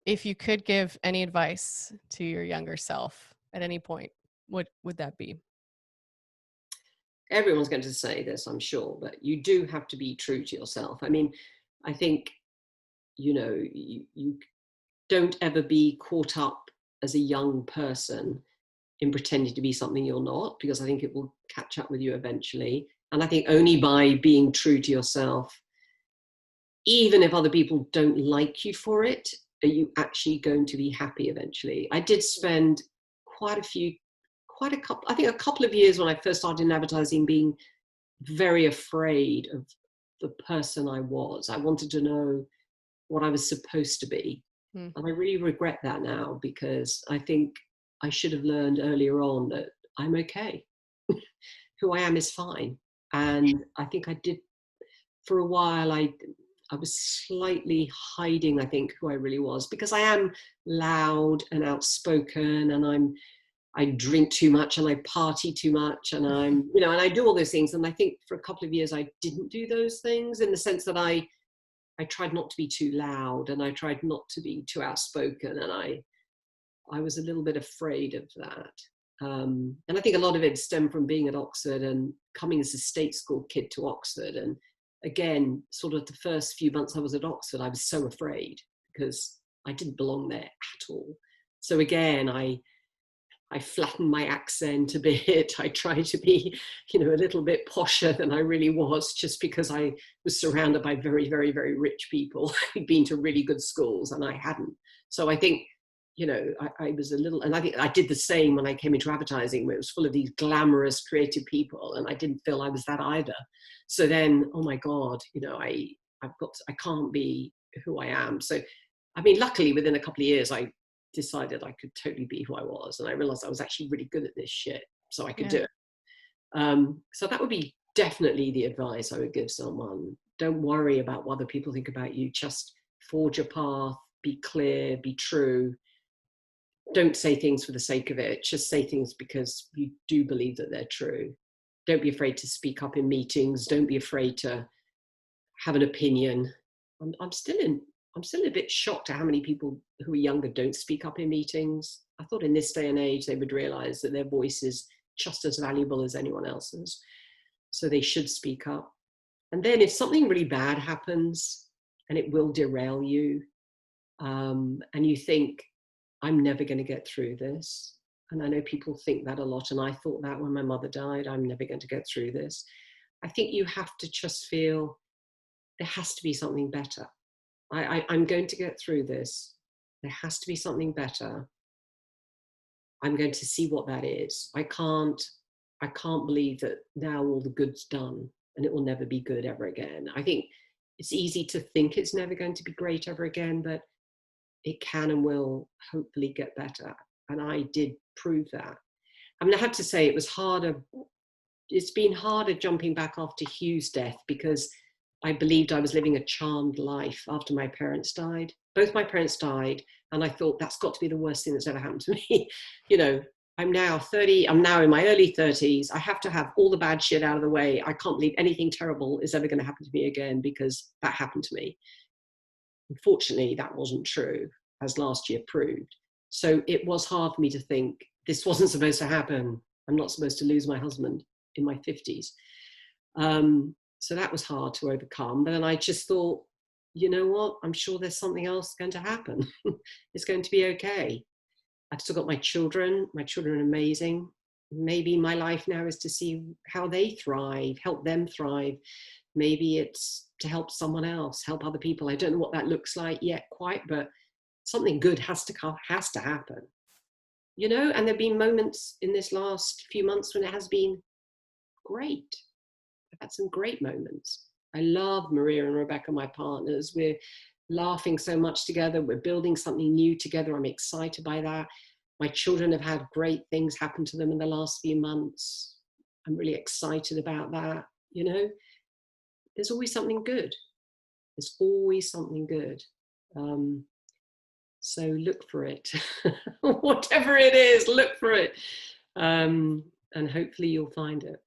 if you could give any advice to your younger self at any point, what would that be? Everyone's going to say this, I'm sure, but you do have to be true to yourself. I mean, I think, you don't ever be caught up as a young person in pretending to be something you're not, because I think it will catch up with you eventually. And I think only by being true to yourself, even if other people don't like you for it, are you actually going to be happy eventually. I did spend quite a couple, I think a couple of years when I first started in advertising, being very afraid of the person I was. I wanted to know what I was supposed to be. Hmm. And I really regret that now, because I think I should have learned earlier on that I'm okay. Who I am is fine. And I think I did for a while. I was slightly hiding, I think, who I really was, because I am loud and outspoken, and I drink too much and I party too much, and and I do all those things. And I think for a couple of years I didn't do those things, in the sense that I tried not to be too loud, and I tried not to be too outspoken, and I was a little bit afraid of that. And I think a lot of it stemmed from being at Oxford and coming as a state school kid to Oxford. And again, sort of the first few months I was at Oxford, I was so afraid because I didn't belong there at all. So again, I flattened my accent a bit. I tried to be, a little bit posher than I really was, just because I was surrounded by very, very, very rich people who'd been to really good schools and I hadn't. So I think, I was a little, and I think I did the same when I came into advertising, where it was full of these glamorous, creative people, and I didn't feel I was that either. So then, oh my God, I can't be who I am. So, I mean, luckily within a couple of years, I decided I could totally be who I was, and I realized I was actually really good at this shit, so I could Yeah. do it. So that would be definitely the advice I would give someone. Don't worry about what other people think about you. Just forge a path, be clear, be true. Don't say things for the sake of it. Just say things because you do believe that they're true. Don't be afraid to speak up in meetings. Don't be afraid to have an opinion. I'm still a bit shocked at how many people who are younger don't speak up in meetings. I thought in this day and age they would realize that their voice is just as valuable as anyone else's. So they should speak up. And then if something really bad happens, and it will derail you, and you think, I'm never going to get through this. And I know people think that a lot. And I thought that when my mother died, I'm never going to get through this. I think you have to just feel there has to be something better. I'm going to get through this. There has to be something better. I'm going to see what that is. I can't believe that now all the good's done and it will never be good ever again. I think it's easy to think it's never going to be great ever again, but it can and will hopefully get better. And I did prove that. I mean, I have to say it was harder. It's been harder jumping back after Hugh's death, because I believed I was living a charmed life after my parents died. Both my parents died, and I thought that's got to be the worst thing that's ever happened to me. I'm now 30, I'm now in my early 30s. I have to have all the bad shit out of the way. I can't believe anything terrible is ever going to happen to me again, because that happened to me. Unfortunately, that wasn't true, as last year proved. So it was hard for me to think, this wasn't supposed to happen. I'm not supposed to lose my husband in my 50s. So that was hard to overcome. But then I just thought, you know what? I'm sure there's something else going to happen. It's going to be okay. I've still got my children. My children are amazing. Maybe my life now is to see how they thrive, help them thrive. Maybe it's to help someone else, help other people. I don't know what that looks like yet quite, but something good has to happen. And there've been moments in this last few months when it has been great. I've had some great moments. I love Maria and Rebecca, my partners. We're laughing so much together. We're building something new together. I'm excited by that. My children have had great things happen to them in the last few months. I'm really excited about that. There's always something good. There's always something good. So look for it. Whatever it is, look for it. And hopefully you'll find it.